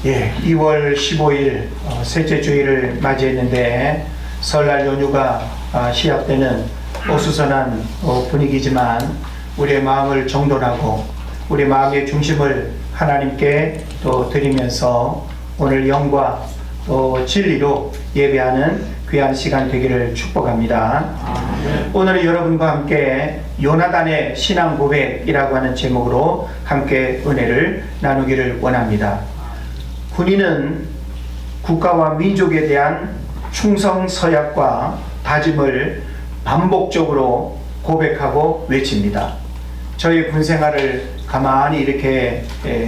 2월 15일 셋째 주일을 맞이했는데 설날 연휴가 시작되는 어수선한 분위기지만 우리의 마음을 정돈하고 우리 마음의 중심을 하나님께 또 드리면서 오늘 영과 또 진리로 예배하는 귀한 시간 되기를 축복합니다. 오늘은 여러분과 함께 요나단의 신앙 고백이라고 하는 제목으로 함께 은혜를 나누기를 원합니다. 군인은 국가와 민족에 대한 충성 서약과 다짐을 반복적으로 고백하고 외칩니다. 저희 군 생활을 가만히 이렇게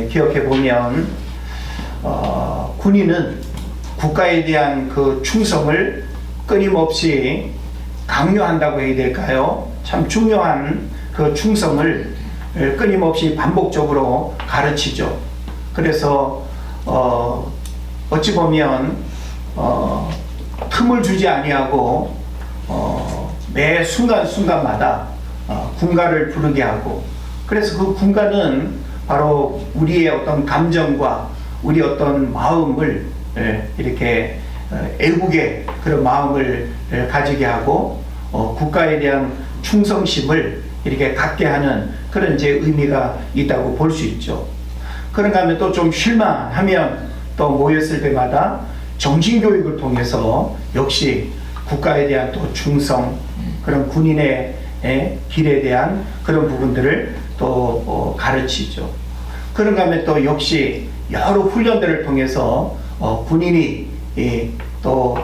기억해 보면 군인은 국가에 대한 그 충성을 끊임없이 강요한다고 해야 될까요? 참 중요한 그 충성을 끊임없이 반복적으로 가르치죠. 그래서 어찌 보면 틈을 주지 아니하고 매 순간순간마다 군가를 부르게 하고, 그래서 그 군가는 바로 우리의 어떤 감정과 우리 어떤 마음을 이렇게 애국의 그런 마음을 가지게 하고 국가에 대한 충성심을 이렇게 갖게 하는 그런 이제 의미가 있다고 볼 수 있죠. 그런가 하면 또 좀 실망하면 또 모였을 때마다 정신교육을 통해서 역시 국가에 대한 또 충성, 그런 군인의 길에 대한 그런 부분들을 또 가르치죠. 그런가 하면 또 역시 여러 훈련들을 통해서 군인이 또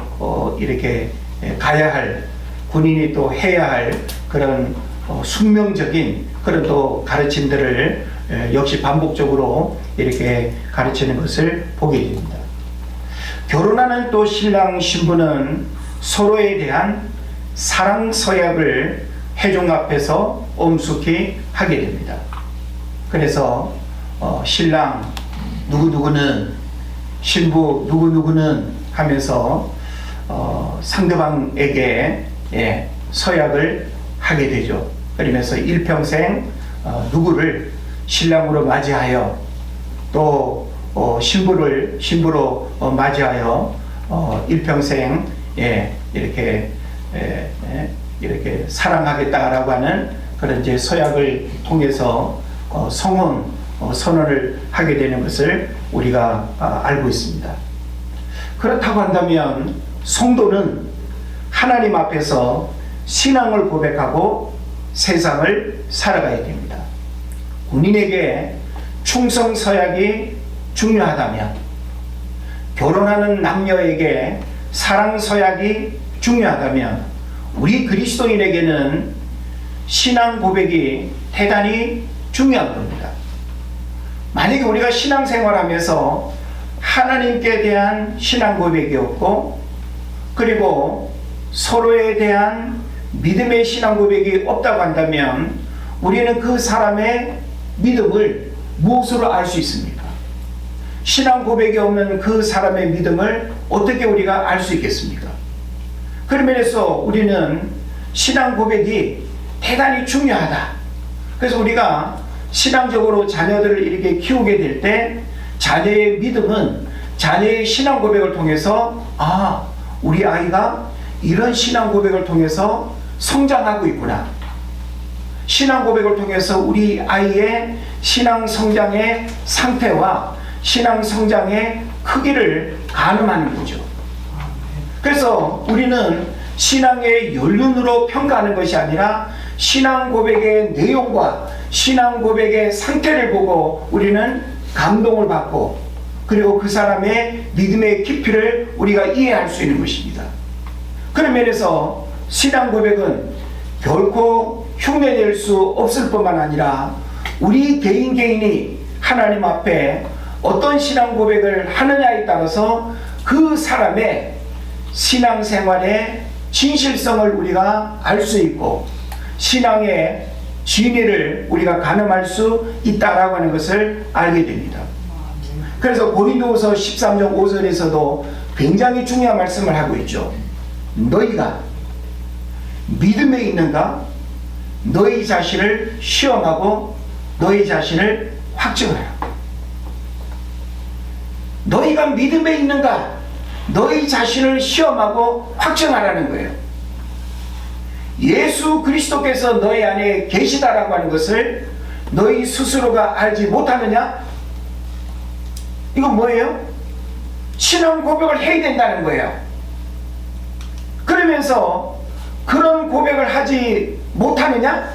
이렇게 가야 할, 군인이 또 해야 할 그런 숙명적인 그런 또 가르침들을 역시 반복적으로 이렇게 가르치는 것을 보게 됩니다. 결혼하는 또 신랑 신부는 서로에 대한 사랑 서약을 회중 앞에서 엄숙히 하게 됩니다. 그래서 신랑 누구누구는, 신부 누구누구는 하면서 상대방에게 서약을 하게 되죠. 그러면서 일평생 누구를 신랑으로 맞이하여 또 신부로 맞이하여 일평생 이렇게 사랑하겠다라고 하는 그런 이제 서약을 통해서 선언을 하게 되는 것을 우리가 알고 있습니다. 그렇다고 한다면 성도는 하나님 앞에서 신앙을 고백하고 세상을 살아가야 됩니다. 군인에게 충성 서약이 중요하다면, 결혼하는 남녀에게 사랑 서약이 중요하다면, 우리 그리스도인에게는 신앙 고백이 대단히 중요한 겁니다. 만약에 우리가 신앙생활하면서 하나님께 대한 신앙 고백이 없고, 그리고 서로에 대한 믿음의 신앙 고백이 없다고 한다면 우리는 그 사람의 믿음을 무엇으로 알 수 있습니까? 신앙 고백이 없는 그 사람의 믿음을 어떻게 우리가 알 수 있겠습니까? 그런 면에서 우리는 신앙 고백이 대단히 중요하다. 그래서 우리가 신앙적으로 자녀들을 이렇게 키우게 될 때 자녀의 믿음은 자녀의 신앙 고백을 통해서 우리 아이가 이런 신앙 고백을 통해서 성장하고 있구나. 신앙 고백을 통해서 우리 아이의 신앙 성장의 상태와 신앙 성장의 크기를 가늠하는 거죠. 그래서 우리는 신앙의 연륜으로 평가하는 것이 아니라 신앙 고백의 내용과 신앙 고백의 상태를 보고 우리는 감동을 받고, 그리고 그 사람의 믿음의 깊이를 우리가 이해할 수 있는 것입니다. 그런 면에서 신앙 고백은 결코 흉내낼 수 없을 뿐만 아니라 우리 개인이 하나님 앞에 어떤 신앙 고백을 하느냐에 따라서 그 사람의 신앙생활의 진실성을 우리가 알 수 있고 신앙의 진리를 우리가 가늠할 수 있다라고 하는 것을 알게 됩니다. 그래서 고린도후서 13장 5절에서도 굉장히 중요한 말씀을 하고 있죠. 너희가 믿음에 있는가? 너희 자신을 시험하고 너희 자신을 확증하라. 너희가 믿음에 있는가? 너희 자신을 시험하고 확증하라는 거예요. 예수 그리스도께서 너희 안에 계시다라고 하는 것을 너희 스스로가 알지 못하느냐? 이건 뭐예요? 신앙 고백을 해야 된다는 거예요. 그러면서 그런 고백을 하지 못하느냐?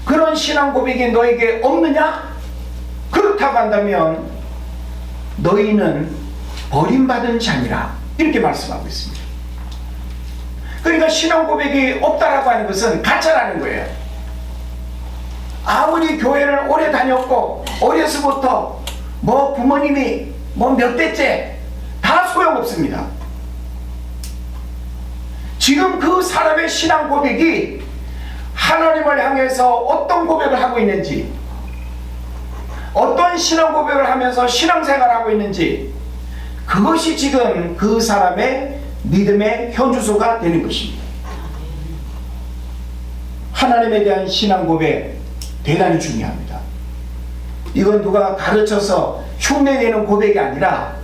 그런 신앙 고백이 너에게 없느냐? 그렇다고 한다면 너희는 버림받은 자니라, 이렇게 말씀하고 있습니다. 그러니까 신앙 고백이 없다라고 하는 것은 가짜라는 거예요. 아무리 교회를 오래 다녔고 어려서부터 부모님이 몇 대째 다 소용없습니다. 지금 그 사람의 신앙 고백이 하나님을 향해서 어떤 고백을 하고 있는지, 어떤 신앙 고백을 하면서 신앙생활을 하고 있는지, 그것이 지금 그 사람의 믿음의 현주소가 되는 것입니다. 하나님에 대한 신앙 고백 대단히 중요합니다. 이건 누가 가르쳐서 흉내내는 고백이 아니라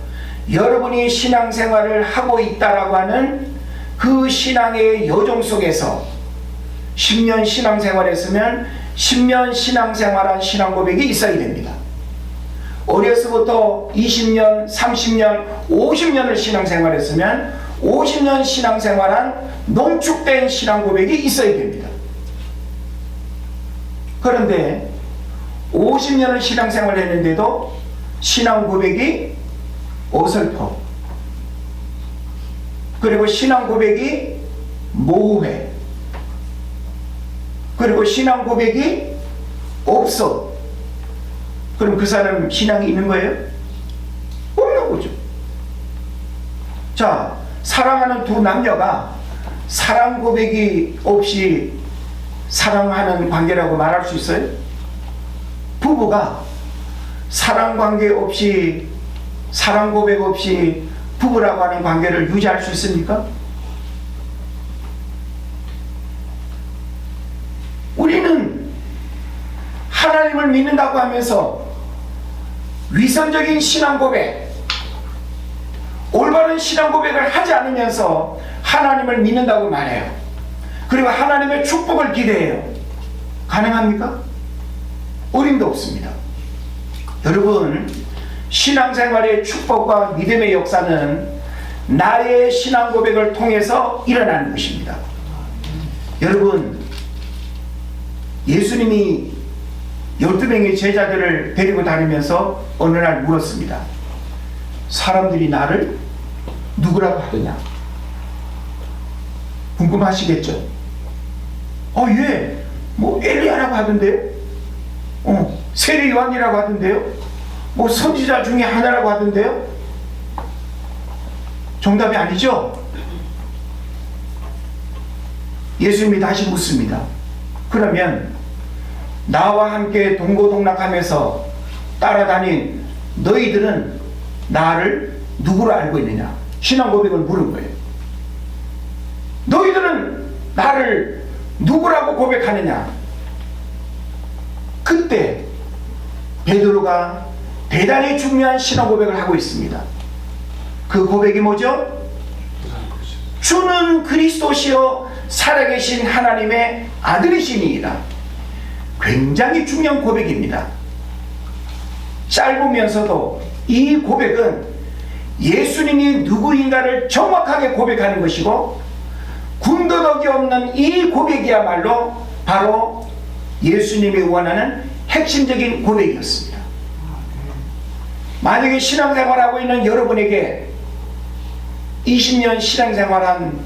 여러분이 신앙생활을 하고 있다라고 하는 그 신앙의 여정 속에서 10년 신앙생활했으면 10년 신앙생활한 신앙 고백이 있어야 됩니다. 어려서부터 20년, 30년, 50년을 신앙생활했으면 50년 신앙생활한 농축된 신앙 고백이 있어야 됩니다. 그런데 50년을 신앙생활했는데도 신앙 고백이 어설퍼, 그리고 신앙 고백이 모호해, 그리고 신앙 고백이 없어. 그럼 그 사람 신앙이 있는 거예요? 없는 거죠. 자, 사랑하는 두 남녀가 사랑 고백이 없이 사랑하는 관계라고 말할 수 있어요? 부부가 사랑 관계 없이, 사랑 고백 없이 부부라고 하는 관계를 유지할 수 있습니까? 우리는 하나님을 믿는다고 하면서 위선적인 신앙 고백, 올바른 신앙 고백을 하지 않으면서 하나님을 믿는다고 말해요. 그리고 하나님의 축복을 기대해요. 가능합니까? 어림도 없습니다. 여러분, 신앙생활의 축복과 믿음의 역사는 나의 신앙 고백을 통해서 일어나는 것입니다. 여러분, 예수님이 12명의 제자들을 데리고 다니면서 어느 날 물었습니다. 사람들이 나를 누구라고 하더냐? 궁금하시겠죠? 예, 엘리야라고 하던데요? 세례 요한이라고 하던데요? 선지자 중에 하나라고 하던데요? 정답이 아니죠? 예수님이 다시 묻습니다. 그러면 나와 함께 동고동락하면서 따라다닌 너희들은 나를 누구로 알고 있느냐? 신앙 고백을 물은 거예요. 너희들은 나를 누구라고 고백하느냐? 그때 베드로가 대단히 중요한 신앙 고백을 하고 있습니다. 그 고백이 뭐죠? 주는 그리스도시요 살아계신 하나님의 아들이시니이다. 굉장히 중요한 고백입니다. 짧으면서도 이 고백은 예수님이 누구인가를 정확하게 고백하는 것이고, 군더더기 없는 이 고백이야말로 바로 예수님이 원하는 핵심적인 고백이었습니다. 만약에 신앙생활하고 있는 여러분에게 20년 신앙생활한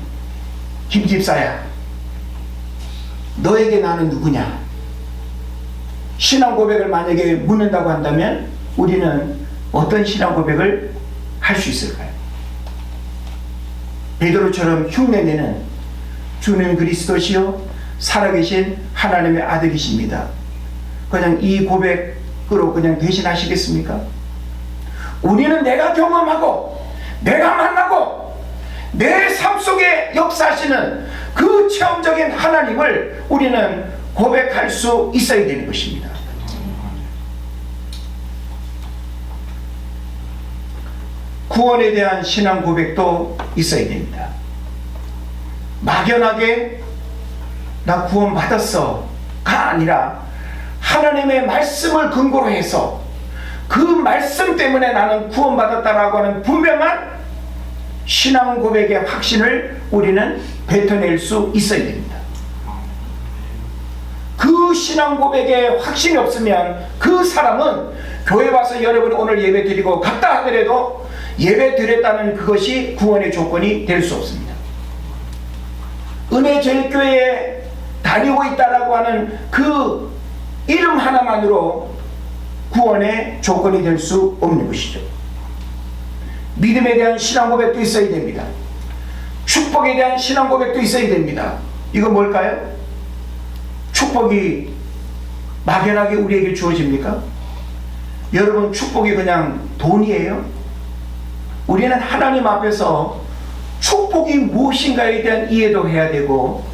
김집사야, 너에게 나는 누구냐? 신앙 고백을 만약에 묻는다고 한다면 우리는 어떤 신앙 고백을 할 수 있을까요? 베드로처럼 흉내내는 주는 그리스도시요 살아계신 하나님의 아들이십니다. 그냥 이 고백으로 그냥 대신하시겠습니까? 우리는 내가 경험하고 내가 만나고 내 삶 속에 역사하시는 그 체험적인 하나님을 우리는 고백할 수 있어야 되는 것입니다. 구원에 대한 신앙 고백도 있어야 됩니다. 막연하게 나 구원 받았어가 아니라 하나님의 말씀을 근거로 해서 그 말씀 때문에 나는 구원받았다라고 하는 분명한 신앙 고백의 확신을 우리는 뱉어낼 수 있어야 됩니다. 그 신앙 고백의 확신이 없으면 그 사람은 교회 와서 여러분이 오늘 예배 드리고 갔다 하더라도 예배 드렸다는 그것이 구원의 조건이 될 수 없습니다. 은혜제일교회에 다니고 있다라고 하는 그 이름 하나만으로 구원의 조건이 될 수 없는 것이죠. 믿음에 대한 신앙 고백도 있어야 됩니다. 축복에 대한 신앙 고백도 있어야 됩니다. 이거 뭘까요? 축복이 막연하게 우리에게 주어집니까? 여러분, 축복이 그냥 돈이에요? 우리는 하나님 앞에서 축복이 무엇인가에 대한 이해도 해야 되고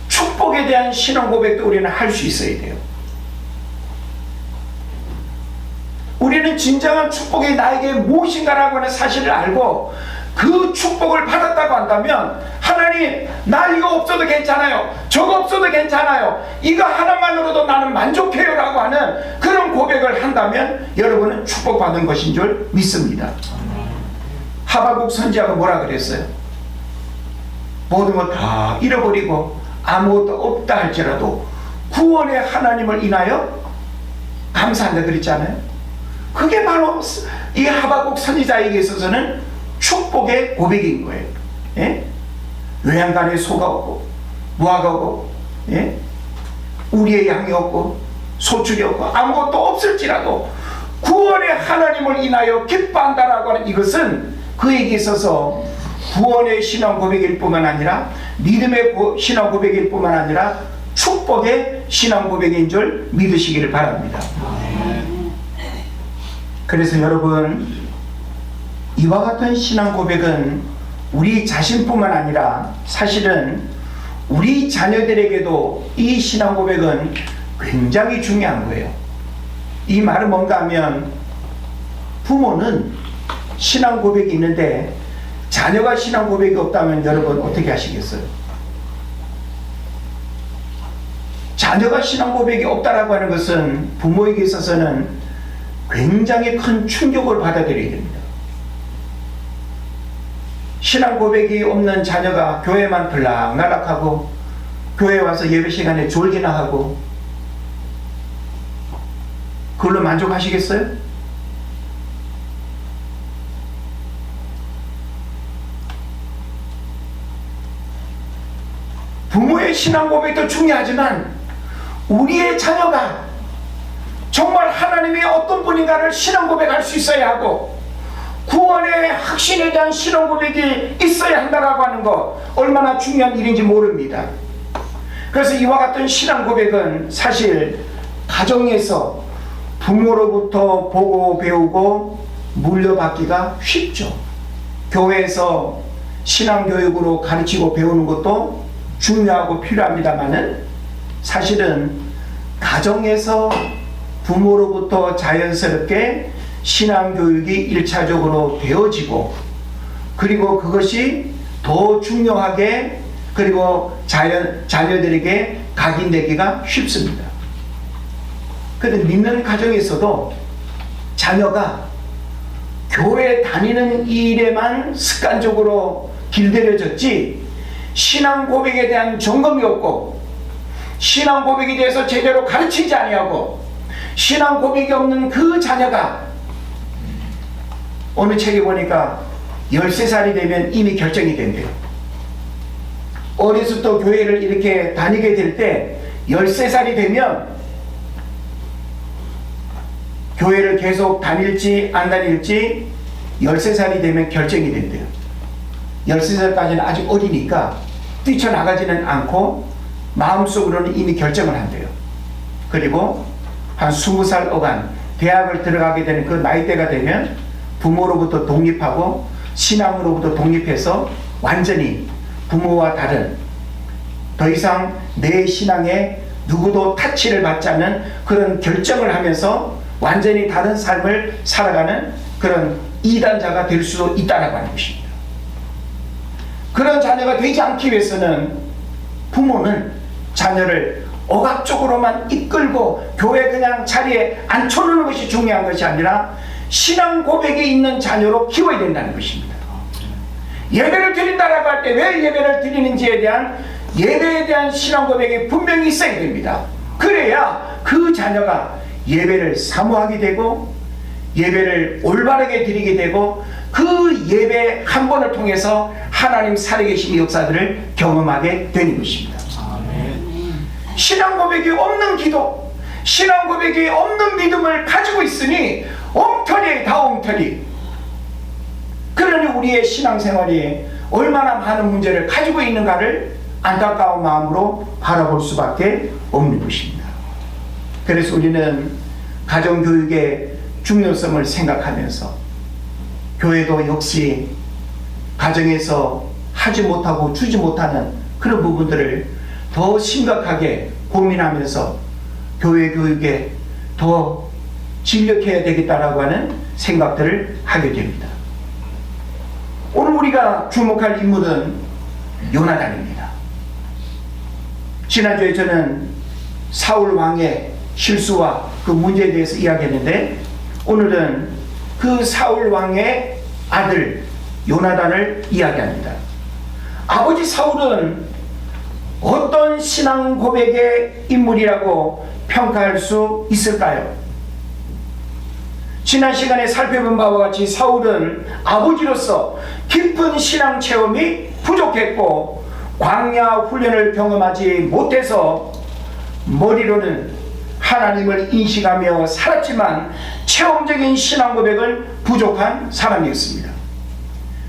축복에 대한 신앙 고백도 우리는 할 수 있어야 돼요. 우리는 진정한 축복이 나에게 무엇인가라고 하는 사실을 알고 그 축복을 받았다고 한다면 하나님, 나 이거 없어도 괜찮아요, 저거 없어도 괜찮아요, 이거 하나만으로도 나는 만족해요 라고 하는 그런 고백을 한다면 여러분은 축복받은 것인 줄 믿습니다. 하박국 선지자가 뭐라 그랬어요? 모든 것 다 잃어버리고 아무것도 없다 할지라도 구원의 하나님을 인하여 감사한다 그랬잖아요. 그게 바로 이 하박국 선지자에게 있어서는 축복의 고백인 거예요. 예? 외양간에 소가 없고 무화과 없고, 예? 우리의 양이 없고 소축이 없고 아무것도 없을지라도 구원의 하나님을 인하여 기뻐한다라고 하는 이것은 그에게 있어서 구원의 신앙 고백일 뿐만 아니라 믿음의 신앙 고백일 뿐만 아니라 축복의 신앙 고백인 줄 믿으시기를 바랍니다. 그래서 여러분, 이와 같은 신앙 고백은 우리 자신뿐만 아니라 사실은 우리 자녀들에게도 이 신앙 고백은 굉장히 중요한 거예요. 이 말은 뭔가 하면 부모는 신앙 고백이 있는데 자녀가 신앙 고백이 없다면 여러분 어떻게 하시겠어요? 자녀가 신앙 고백이 없다라고 하는 것은 부모에게 있어서는 굉장히 큰 충격을 받아들여야 됩니다. 신앙 고백이 없는 자녀가 교회만 들락날락하고 교회 와서 예배 시간에 졸기나 하고 그걸로 만족하시겠어요? 부모의 신앙 고백도 중요하지만 우리의 자녀가 정말 하나님이 어떤 분인가를 신앙 고백할 수 있어야 하고 구원의 확신에 대한 신앙 고백이 있어야 한다라고 하는 것 얼마나 중요한 일인지 모릅니다. 그래서 이와 같은 신앙 고백은 사실 가정에서 부모로부터 보고 배우고 물려받기가 쉽죠. 교회에서 신앙교육으로 가르치고 배우는 것도 중요하고 필요합니다만은 사실은 가정에서 부모로부터 자연스럽게 신앙교육이 1차적으로 되어지고 그리고 그것이 더 중요하게 그리고 자녀들에게 각인되기가 쉽습니다. 그런데 믿는 가정에서도 자녀가 교회 다니는 일에만 습관적으로 길들여졌지 신앙 고백에 대한 점검이 없고 신앙 고백에 대해서 제대로 가르치지 아니하고 신앙 고백이 없는 그 자녀가 어느 책에 보니까 13살이 되면 이미 결정이 된대요. 어렸을 때 교회를 이렇게 다니게 될 때 13살이 되면 교회를 계속 다닐지 안 다닐지 13살이 되면 결정이 된대요. 13살까지는 아직 어리니까 뛰쳐나가지는 않고 마음속으로는 이미 결정을 한대요. 그리고 한 20살 어간 대학을 들어가게 되는 그 나이대가 되면 부모로부터 독립하고 신앙으로부터 독립해서 완전히 부모와 다른 더 이상 내 신앙에 누구도 타치를 받지 않는 그런 결정을 하면서 완전히 다른 삶을 살아가는 그런 이단자가 될 수도 있다라고 하는 것입니다. 그런 자녀가 되지 않기 위해서는 부모는 자녀를 억압적으로만 이끌고 교회 그냥 자리에 앉혀놓는 것이 중요한 것이 아니라 신앙 고백이 있는 자녀로 키워야 된다는 것입니다. 예배를 드린다라고 할 때 왜 예배를 드리는지에 대한 예배에 대한 신앙 고백이 분명히 있어야 됩니다. 그래야 그 자녀가 예배를 사모하게 되고 예배를 올바르게 드리게 되고 그 예배 한 번을 통해서 하나님 살아계심의 역사들을 경험하게 되는 것입니다. 신앙 고백이 없는 기도, 신앙 고백이 없는 믿음을 가지고 있으니 엉터리에 다 엉터리. 그러니 우리의 신앙생활이 얼마나 많은 문제를 가지고 있는가를 안타까운 마음으로 바라볼 수밖에 없는 것입니다. 그래서 우리는 가정교육의 중요성을 생각하면서 교회도 역시 가정에서 하지 못하고 주지 못하는 그런 부분들을 더 심각하게 고민하면서 교회 교육에 더 진력해야 되겠다라고 하는 생각들을 하게 됩니다. 오늘 우리가 주목할 인물은 요나단입니다. 지난주에 저는 사울 왕의 실수와 그 문제에 대해서 이야기했는데 오늘은 그 사울 왕의 아들 요나단을 이야기합니다. 아버지 사울은 어떤 신앙 고백의 인물이라고 평가할 수 있을까요? 지난 시간에 살펴본 바와 같이 사울은 아버지로서 깊은 신앙 체험이 부족했고 광야 훈련을 경험하지 못해서 머리로는 하나님을 인식하며 살았지만 체험적인 신앙 고백은 부족한 사람이었습니다.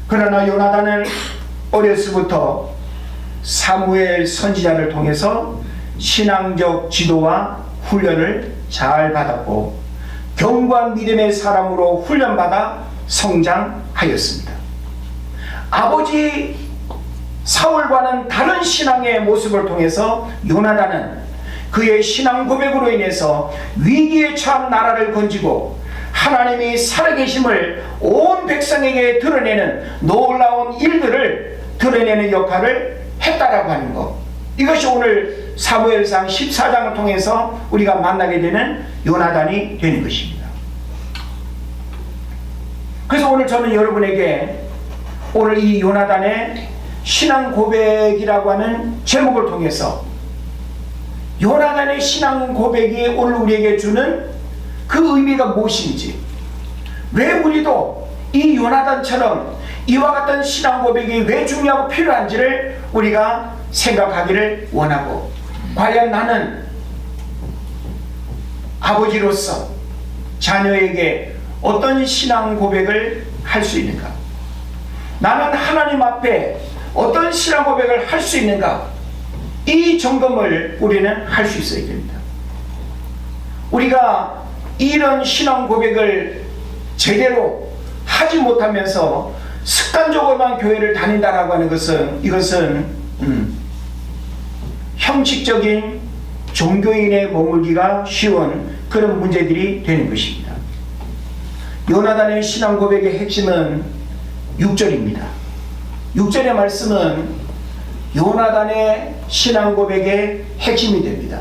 그러나 요나단은 어렸을부터 사무엘 선지자를 통해서 신앙적 지도와 훈련을 잘 받았고 견고한 믿음의 사람으로 훈련받아 성장하였습니다. 아버지 사울과는 다른 신앙의 모습을 통해서 요나단은 그의 신앙 고백으로 인해서 위기에 처한 나라를 건지고 하나님이 살아계심을 온 백성에게 드러내는 놀라운 일들을 드러내는 역할을 했다라고 하는 것, 이것이 오늘 사무엘상 14장을 통해서 우리가 만나게 되는 요나단이 되는 것입니다. 그래서 오늘 저는 여러분에게 오늘 이 요나단의 신앙 고백이라고 하는 제목을 통해서 요나단의 신앙 고백이 오늘 우리에게 주는 그 의미가 무엇인지, 왜 우리도 이 요나단처럼 이와 같은 신앙 고백이 왜 중요하고 필요한지를 우리가 생각하기를 원하고, 과연 나는 아버지로서 자녀에게 어떤 신앙 고백을 할 수 있는가, 나는 하나님 앞에 어떤 신앙 고백을 할 수 있는가, 이 점검을 우리는 할 수 있어야 됩니다. 우리가 이런 신앙 고백을 제대로 하지 못하면서 습관적으로만 교회를 다닌다라고 하는 것은, 이것은 형식적인 종교인에 머물기가 쉬운 그런 문제들이 되는 것입니다. 요나단의 신앙 고백의 핵심은 6절입니다. 6절의 말씀은 요나단의 신앙 고백의 핵심이 됩니다.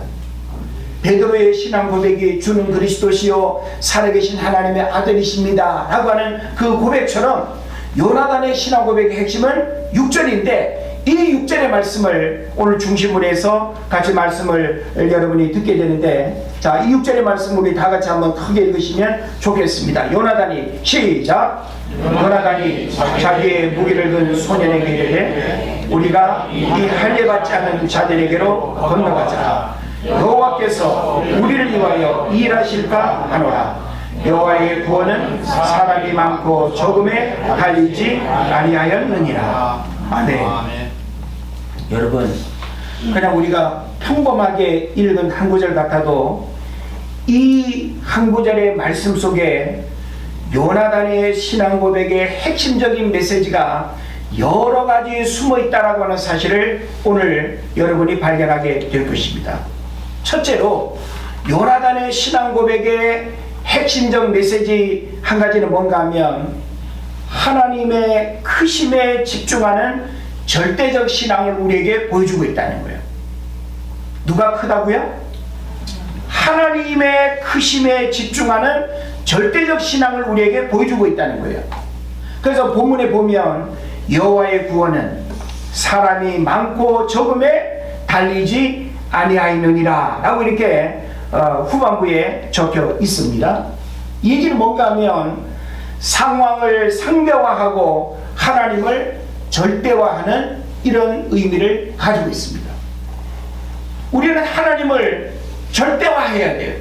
베드로의 신앙 고백이 주는 그리스도시요 살아계신 하나님의 아들이십니다 라고 하는 그 고백처럼 요나단의 신앙 고백의 핵심은 6절인데, 이 6절의 말씀을 오늘 중심으로 해서 같이 말씀을 여러분이 듣게 되는데, 자, 이 6절의 말씀 우리 다 같이 한번 크게 읽으시면 좋겠습니다. 요나단이, 시작! 요나단이 자기의 무기를 든 소년에게 이르되 우리가 이 할례 받지 않은 자들에게로 건너가자. 여호와께서 우리를 위하여 일하실까 하노라. 여호와의 구원은 사람이 많고 적음에 달리지 아니하였느니라. 아멘. 여러분, 그냥 우리가 평범하게 읽은 한 구절 같아도 이 한 구절의 말씀 속에 요나단의 신앙 고백의 핵심적인 메시지가 여러 가지 숨어 있다라고 하는 사실을 오늘 여러분이 발견하게 될 것입니다. 첫째로 요나단의 신앙 고백의 핵심적 메시지 한 가지는 뭔가 하면 하나님의 크심에 집중하는 절대적 신앙을 우리에게 보여주고 있다는 거예요. 누가 크다고요? 하나님의 크심에 집중하는 절대적 신앙을 우리에게 보여주고 있다는 거예요. 그래서 본문에 보면 여호와의 구원은 사람이 많고 적음에 달리지 아니하였느니라 라고 이렇게 후반부에 적혀 있습니다. 이 얘기는 뭔가 하면 상황을 상대화하고 하나님을 절대화하는 이런 의미를 가지고 있습니다. 우리는 하나님을 절대화해야 돼요.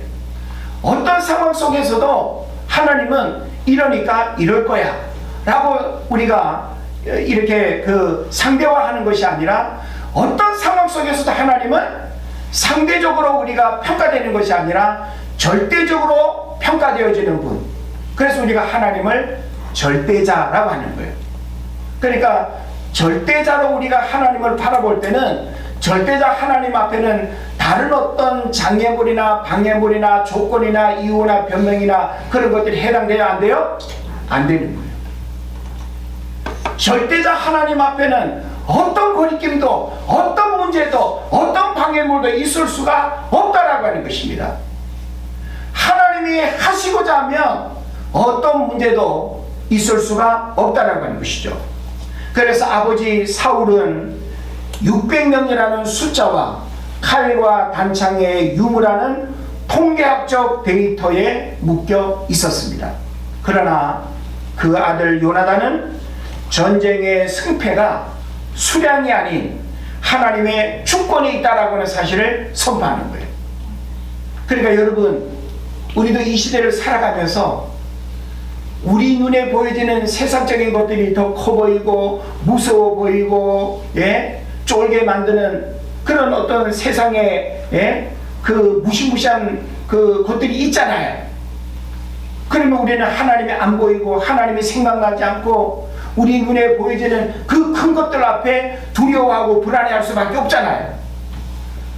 어떤 상황 속에서도 하나님은 이러니까 이럴 거야 라고 우리가 이렇게 상대화하는 것이 아니라, 어떤 상황 속에서도 하나님은 상대적으로 우리가 평가되는 것이 아니라 절대적으로 평가되어지는 분. 그래서 우리가 하나님을 절대자라고 하는 거예요. 그러니까 절대자로 우리가 하나님을 바라볼 때는, 절대자 하나님 앞에는 다른 어떤 장애물이나 방해물이나 조건이나 이유나 변명이나 그런 것들이 해당돼야 안 돼요? 안 되는 거예요. 절대자 하나님 앞에는 어떤 거리낌도, 어떤 문제도, 어떤 방해물도 있을 수가 없다라고 하는 것입니다. 하나님이 하시고자 하면 어떤 문제도 있을 수가 없다라고 하는 것이죠. 그래서 아버지 사울은 600명이라는 숫자와 칼과 단창의 유무라는 통계학적 데이터에 묶여 있었습니다. 그러나 그 아들 요나단은 전쟁의 승패가 수량이 아닌 하나님의 주권에 있다라고 하는 사실을 선포하는 거예요. 그러니까 여러분, 우리도 이 시대를 살아가면서 우리 눈에 보여지는 세상적인 것들이 더 커 보이고 무서워 보이고 쫄게 만드는 그런 어떤 세상의 그 무시무시한 그 것들이 있잖아요. 그러면 우리는 하나님이 안 보이고 하나님이 생각나지 않고 우리 눈에 보여지는 그 큰 것들 앞에 두려워하고 불안해할 수밖에 없잖아요.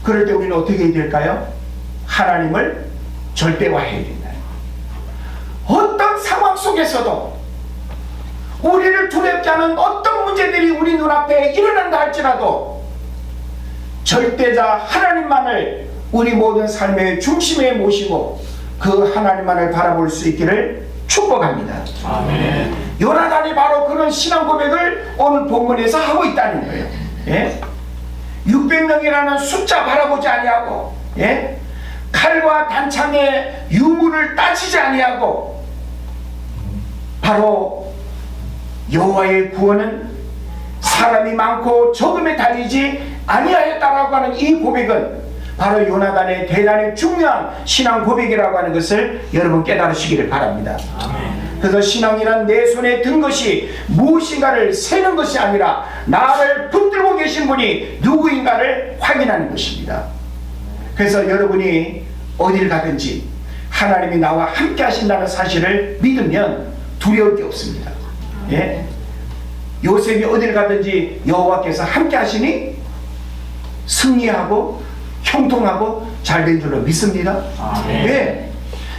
그럴 때 우리는 어떻게 해야 될까요? 하나님을 절대화해야 된다. 어떤 상황 속에서도 우리를 두렵지 않은 어떤 문제들이 우리 눈앞에 일어난다 할지라도 절대자 하나님만을 우리 모든 삶의 중심에 모시고 그 하나님만을 바라볼 수 있기를 축복합니다. 아멘. 요나단이 바로 그런 신앙 고백을 오늘 본문에서 하고 있다는 거예요. 600명이라는 숫자 바라보지 아니하고 칼과 단창의 유무를 따지지 아니하고 바로 여호와의 구원은 사람이 많고 적음에 달리지 아니하였다라고 하는 이 고백은 바로 요나단의 대단히 중요한 신앙 고백이라고 하는 것을 여러분 깨달으시기를 바랍니다. 아멘. 그래서 신앙이란 내 손에 든 것이 무엇인가를 세는 것이 아니라 나를 붙들고 계신 분이 누구인가를 확인하는 것입니다. 그래서 여러분이 어딜 가든지 하나님이 나와 함께 하신다는 사실을 믿으면 두려울 게 없습니다. 요셉이 어딜 가든지 여호와께서 함께 하시니 승리하고 형통하고 잘된 줄로 믿습니다.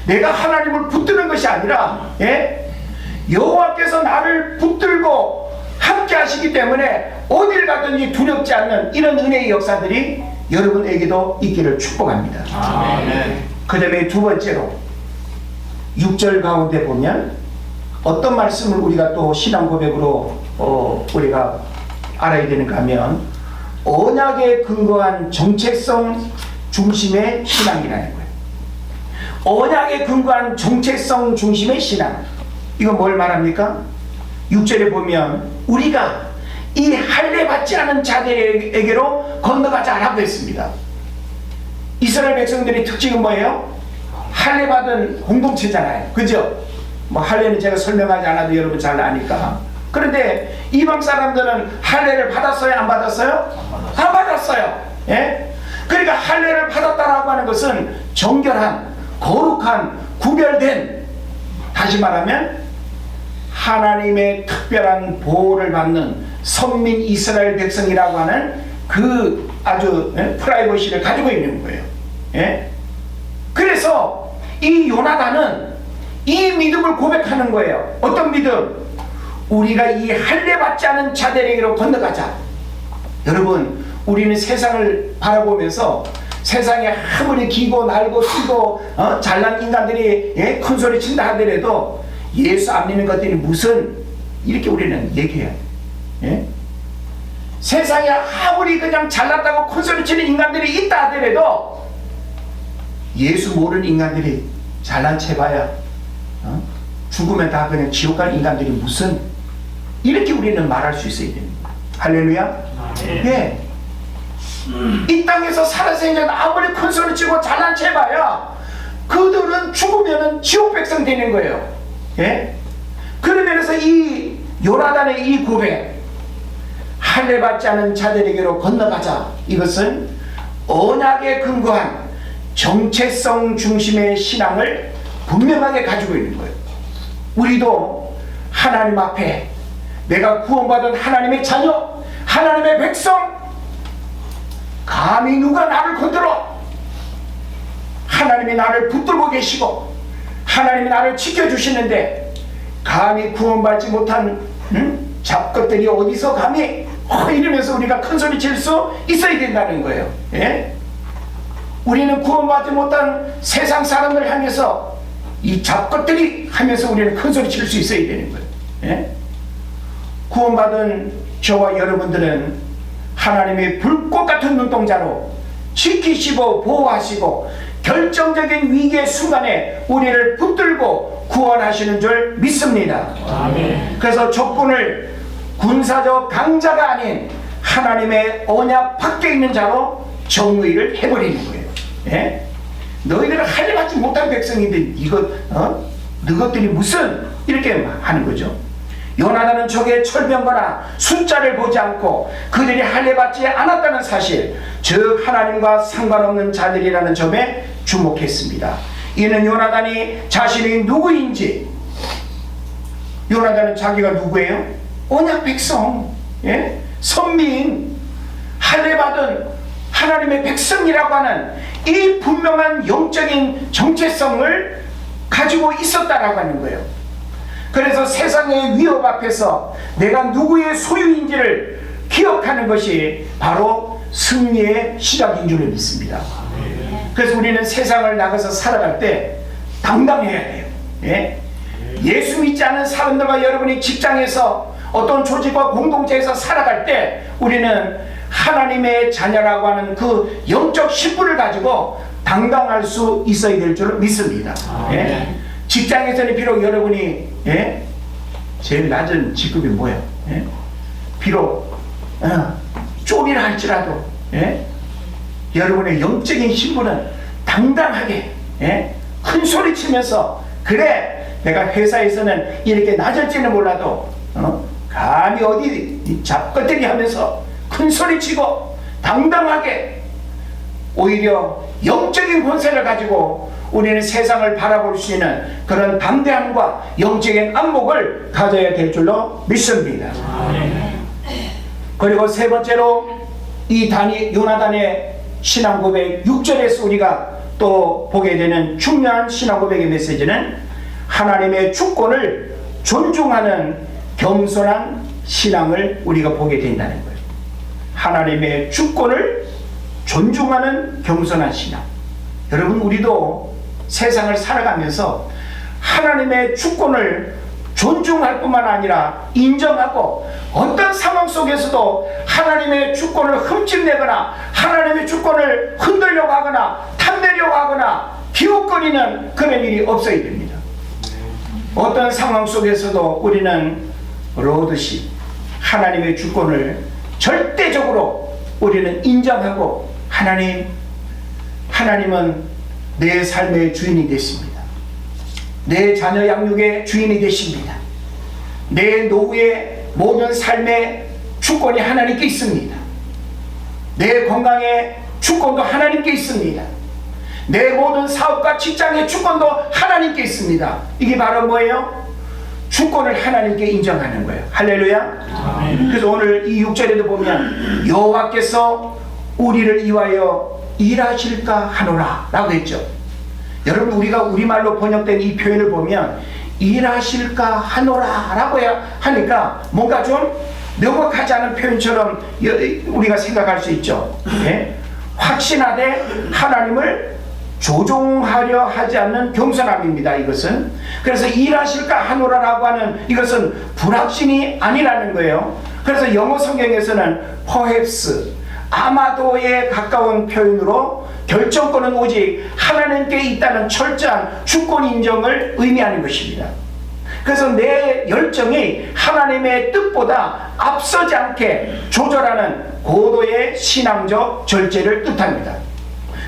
내가 하나님을 붙드는 것이 아니라 여호와께서 나를 붙들고 함께 하시기 때문에 어딜 가든지 두렵지 않는 이런 은혜의 역사들이 여러분에게도 있기를 축복합니다. 그 다음에 두 번째로 6절 가운데 보면 어떤 말씀을 우리가 또 신앙 고백으로 우리가 알아야 되는가 하면 언약에 근거한 정체성 중심의 신앙이라는 거예요. 언약에 근거한 정체성 중심의 신앙. 이건 뭘 말합니까? 6절에 보면 우리가 이 할례 받지 않은 자들에게로 건너가자라고 했습니다. 이스라엘 백성들의 특징은 뭐예요? 할례 받은 공동체잖아요. 그죠? 뭐 할례는 제가 설명하지 않아도 여러분 잘 아니까. 그런데 이방 사람들은 할례를 받았어요? 안 받았어요? 안 받았어요. 그러니까 할례를 받았다라고 하는 것은 정결한, 거룩한, 구별된, 다시 말하면 하나님의 특별한 보호를 받는 선민 이스라엘 백성이라고 하는 그 아주 프라이버시를 가지고 있는 거예요. 그래서 이 요나단은 이 믿음을 고백하는 거예요. 어떤 믿음? 우리가 이 할례받지 않은 자들에게로 건너가자. 여러분, 우리는 세상을 바라보면서 세상에 아무리 기고 날고 뛰고 잘난 인간들이 큰 소리 친다 하더라도 예수 안 믿는 것들이 무슨 이렇게 우리는 얘기해야 돼. 세상에 아무리 그냥 잘났다고 큰 소리 치는 인간들이 있다 하더라도 예수 모르는 인간들이 잘난 채 봐야 죽으면 다 그냥 지옥 갈 인간들이 무슨 이렇게 우리는 말할 수 있어야 됩니다. 할렐루야. 예. 이 땅에서 살아서 이제 아무리 큰 소리 치고 잘난 채 봐야 그들은 죽으면은 지옥 백성 되는 거예요. 예? 그러면서 이 요나단의 이 고백, 할례받지 않은 자들에게로 건너가자, 이것은 언약에 근거한 정체성 중심의 신앙을 분명하게 가지고 있는 거예요. 우리도 하나님 앞에 내가 구원받은 하나님의 자녀, 하나님의 백성, 감히 누가 나를 건드려? 하나님이 나를 붙들고 계시고 하나님이 나를 지켜주시는데 감히 구원받지 못한 잡것들이 어디서 감히 이러면서 우리가 큰소리 칠 수 있어야 된다는 거예요. 예? 우리는 구원받지 못한 세상 사람들 향해서 이 잡것들이 하면서 우리는 큰소리 칠 수 있어야 되는 거예요. 예? 구원받은 저와 여러분들은 하나님의 불꽃 같은 눈동자로 지키시고 보호하시고 결정적인 위기의 순간에 우리를 붙들고 구원하시는 줄 믿습니다. 아멘. 그래서 적군을 군사적 강자가 아닌 하나님의 언약 밖에 있는 자로 정의를 해버리는 거예요. 예? 너희들은 할례받지 못한 백성인데 이거 너희들이 무슨 이렇게 하는 거죠. 요나단은 적의 철병거나 숫자를 보지 않고 그들이 할례받지 않았다는 사실, 즉 하나님과 상관없는 자들이라는 점에 주목했습니다. 이는 요나단이 자신이 누구인지, 요나단은 자기가 누구예요? 언약 백성, 예? 선민, 할례받은 하나님의 백성이라고 하는 이 분명한 영적인 정체성을 가지고 있었다라고 하는 거예요. 그래서 세상의 위협 앞에서 내가 누구의 소유인지를 기억하는 것이 바로 승리의 시작인 줄 믿습니다. 그래서 우리는 세상을 나가서 살아갈 때 당당해야 돼요. 예? 예수 믿지 않은 사람들과 여러분이 직장에서 어떤 조직과 공동체에서 살아갈 때 우리는 하나님의 자녀라고 하는 그 영적 신분을 가지고 당당할 수 있어야 될 줄 믿습니다. 예? 직장에서는 비록 여러분이 제일 낮은 직급이 뭐예요? 비록 쪼리라 할지라도 여러분의 영적인 신분은 당당하게 큰 소리 치면서, 그래 내가 회사에서는 이렇게 낮을지는 몰라도 감히 어디 잡것들이 하면서 큰 소리 치고 당당하게, 오히려 영적인 권세를 가지고 우리는 세상을 바라볼 수 있는 그런 담대함과 영적인 안목을 가져야 될 줄로 믿습니다. 그리고 세 번째로 이 요나단의 신앙 고백 6절에서 우리가 또 보게 되는 중요한 신앙 고백의 메시지는 하나님의 주권을 존중하는 겸손한 신앙을 우리가 보게 된다는 거예요. 하나님의 주권을 존중하는 겸손한 신앙. 여러분, 우리도 세상을 살아가면서 하나님의 주권을 존중할 뿐만 아니라 인정하고 어떤 상황 속에서도 하나님의 주권을 흠집내거나 하나님의 주권을 흔들려고 하거나 탐내려고 하거나 기웃거리는 그런 일이 없어야 됩니다. 어떤 상황 속에서도 우리는 로드시 하나님의 주권을 절대적으로 우리는 인정하고, 하나님은 내 삶의 주인이 되십니다. 내 자녀 양육의 주인이 되십니다. 내 노후의 모든 삶의 주권이 하나님께 있습니다. 내 건강의 주권도 하나님께 있습니다. 내 모든 사업과 직장의 주권도 하나님께 있습니다. 이게 바로 뭐예요? 주권을 하나님께 인정하는 거예요. 할렐루야. 그래서 오늘 이 6절에도 보면 여호와께서 우리를 위하여 일하실까 하노라 라고 했죠. 여러분, 우리가 우리말로 번역된 이 표현을 보면 일하실까 하노라 라고 하니까 뭔가 좀 명확하지 않은 표현처럼 우리가 생각할 수 있죠. 예? 확신하되 하나님을 조종하려 하지 않는 겸손함입니다. 이것은. 그래서 일하실까 하노라라고 하는 이것은 불확신이 아니라는 거예요. 그래서 영어 성경에서는 perhaps, 아마도에 가까운 표현으로 결정권은 오직 하나님께 있다는 철저한 주권 인정을 의미하는 것입니다. 그래서 내 열정이 하나님의 뜻보다 앞서지 않게 조절하는 고도의 신앙적 절제를 뜻합니다.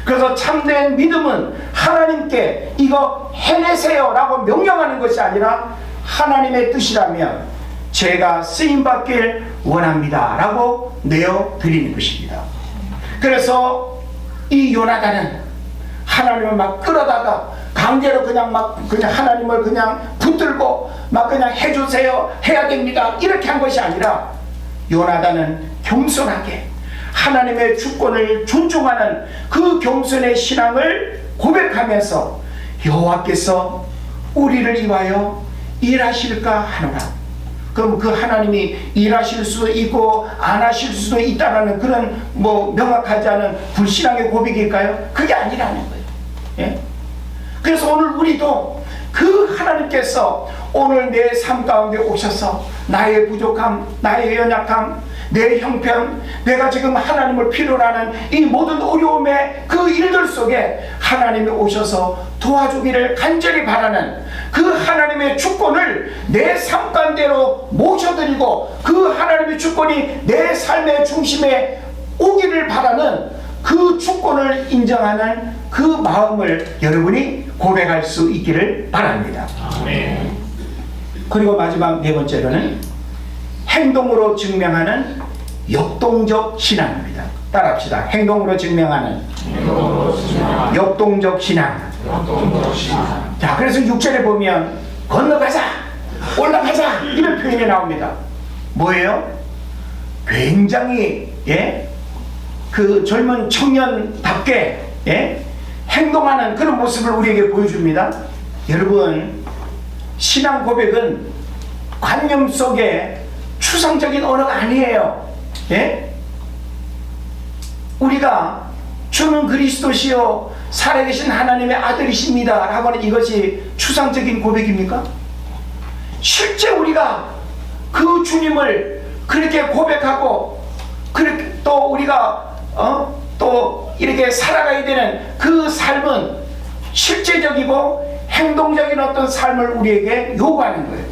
그래서 참된 믿음은 하나님께 이거 해내세요 라고 명령하는 것이 아니라 하나님의 뜻이라면 제가 쓰임받길 원합니다 라고 내어드리는 것입니다. 그래서 이 요나단은 하나님을 막 끌어다가 강제로 그냥 하나님을 그냥 붙들고 막 그냥 해주세요, 해야 됩니다 이렇게 한 것이 아니라 요나단은 겸손하게 하나님의 주권을 존중하는 그 겸손의 신앙을 고백하면서 여호와께서 우리를 위하여 일하실까 하노라. 그럼 그 하나님이 일하실 수도 있고 안 하실 수도 있다는 그런 명확하지 않은 불신앙의 고백일까요? 그게 아니라는 거예요. 예? 그래서 오늘 우리도 그 하나님께서 오늘 내 삶 가운데 오셔서 나의 부족함, 나의 연약함, 내 형편, 내가 지금 하나님을 필요로 하는 이 모든 어려움의 그 일들 속에 하나님이 오셔서 도와주기를 간절히 바라는 그 하나님의 주권을 내 삶 가운데로 모셔드리고 그 하나님의 주권이 내 삶의 중심에 오기를 바라는 그 주권을 인정하는 그 마음을 여러분이 고백할 수 있기를 바랍니다. 아멘. 그리고 마지막 네 번째로는 행동으로 증명하는 역동적 신앙입니다. 따라합시다. 행동으로 증명하는 역동적 신앙. 자, 그래서 6절에 보면 건너가자, 올라가자 이런 표현이 나옵니다. 뭐예요? 굉장히 그 젊은 청년답게 행동하는 그런 모습을 우리에게 보여줍니다. 여러분, 신앙 고백은 관념 속에 추상적인 언어가 아니에요. 우리가 주는 그리스도시요 살아계신 하나님의 아들이십니다 라고 하는 이것이 추상적인 고백입니까? 실제 우리가 그 주님을 그렇게 고백하고 그렇게 또 우리가 또 이렇게 살아가야 되는 그 삶은 실제적이고 행동적인 어떤 삶을 우리에게 요구하는 거예요.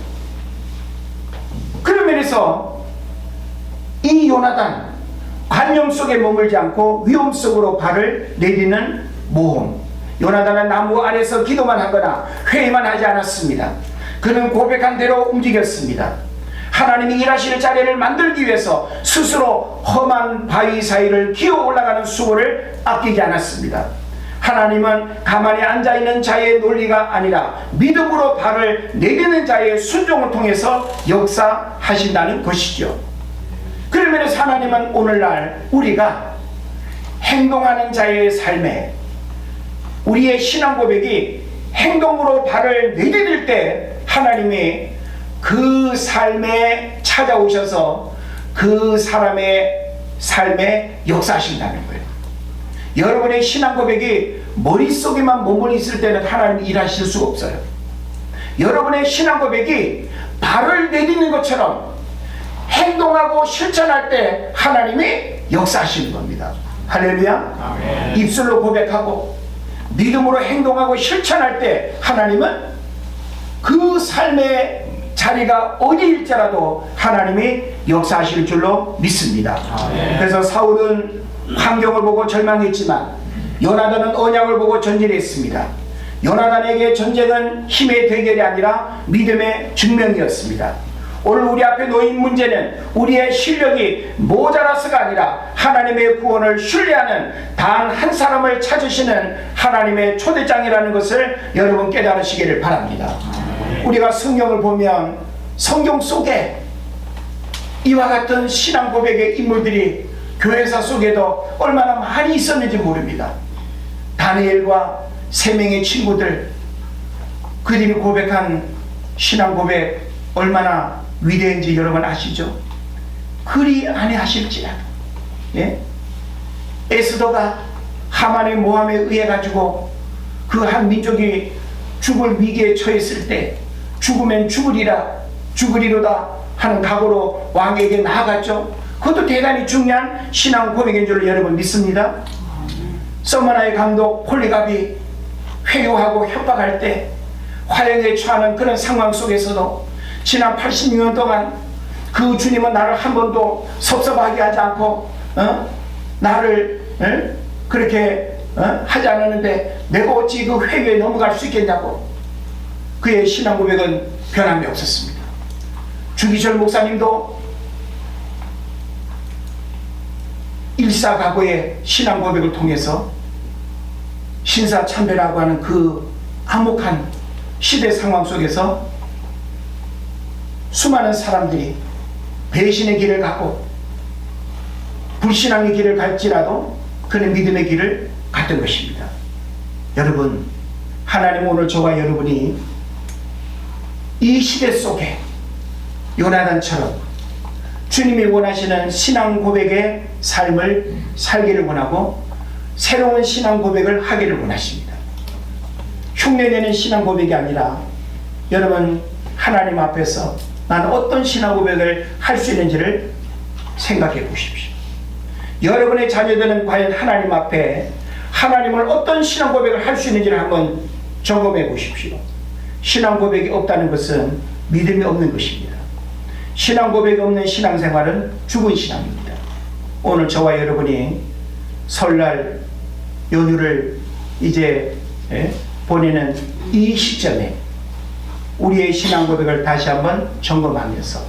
그런 면에서 이 요나단 관념 속에 머물지 않고 위험 속으로 발을 내디는 모험. 요나단은 나무 아래서 기도만 하거나 회의만 하지 않았습니다. 그는 고백한 대로 움직였습니다. 하나님이 일하시는 자리를 만들기 위해서 스스로 험한 바위 사이를 기어 올라가는 수고를 아끼지 않았습니다. 하나님은 가만히 앉아있는 자의 논리가 아니라 믿음으로 발을 내딛는 자의 순종을 통해서 역사하신다는 것이죠. 그러면서 하나님은 오늘날 우리가 행동하는 자의 삶에 우리의 신앙 고백이 행동으로 발을 내디딜 때 하나님이 그 삶에 찾아오셔서 그 사람의 삶에 역사하신다는 거예요. 여러분의 신앙 고백이 머릿속에만 머물러 있을 때는 하나님이 일하실 수가 없어요. 여러분의 신앙 고백이 발을 내딛는 것처럼 행동하고 실천할 때 하나님이 역사하시는 겁니다. 할렐루야. 아멘. 입술로 고백하고 믿음으로 행동하고 실천할 때 하나님은 그 삶의 자리가 어디일지라도 하나님이 역사하실 줄로 믿습니다. 아멘. 그래서 사울은 환경을 보고 절망했지만 요나단은 언약을 보고 전진했습니다. 요나단에게 전쟁은 힘의 대결이 아니라 믿음의 증명이었습니다. 오늘 우리 앞에 놓인 문제는 우리의 실력이 모자라서가 아니라 하나님의 구원을 신뢰하는 단 한 사람을 찾으시는 하나님의 초대장이라는 것을 여러분 깨달으시기를 바랍니다. 우리가 성경을 보면 성경 속에 이와 같은 신앙 고백의 인물들이 교회사 속에도 얼마나 많이 있었는지 모릅니다. 다니엘과 세 명의 친구들, 그들이 고백한 신앙 고백 얼마나 위대한지 여러분 아시죠? 그리 아니하실지라도, 예? 에스더가 하만의 모함에 의해 가지고 그 한 민족이 죽을 위기에 처했을 때 죽으면 죽으리로다 하는 각오로 왕에게 나아갔죠. 그것도 대단히 중요한 신앙 고백인 줄 여러분 믿습니다. 서머나의 감독 폴리갑이 회유하고 협박할 때 화형에 처하는 그런 상황 속에서도 지난 86년 동안 그 주님은 나를 한 번도 섭섭하게 하지 않고 나를 그렇게 하지 않았는데 내가 어찌 그 회유에 넘어갈 수 있겠냐고. 그의 신앙 고백은 변함이 없었습니다. 주기철 목사님도 일사각오의 신앙 고백을 통해서 신사참배라고 하는 그 암흑한 시대 상황 속에서 수많은 사람들이 배신의 길을 가고 불신앙의 길을 갈지라도 그는 믿음의 길을 갔던 것입니다. 여러분, 하나님은 오늘 저와 여러분이 이 시대 속에 요나단처럼 주님이 원하시는 신앙 고백의 삶을 살기를 원하고 새로운 신앙 고백을 하기를 원하십니다. 흉내내는 신앙 고백이 아니라 여러분 하나님 앞에서 나는 어떤 신앙 고백을 할 수 있는지를 생각해 보십시오. 여러분의 자녀들은 과연 하나님 앞에 하나님을 어떤 신앙 고백을 할 수 있는지를 한번 점검해 보십시오. 신앙 고백이 없다는 것은 믿음이 없는 것입니다. 신앙 고백이 없는 신앙생활은 죽은 신앙입니다. 오늘 저와 여러분이 설날 연휴를 이제 보내는 이 시점에 우리의 신앙 고백을 다시 한번 점검하면서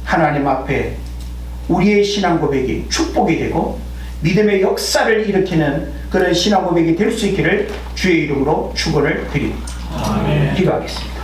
하나님 앞에 우리의 신앙 고백이 축복이 되고 믿음의 역사를 일으키는 그런 신앙 고백이 될 수 있기를 주의 이름으로 축원을 드립니다. 기도하겠습니다.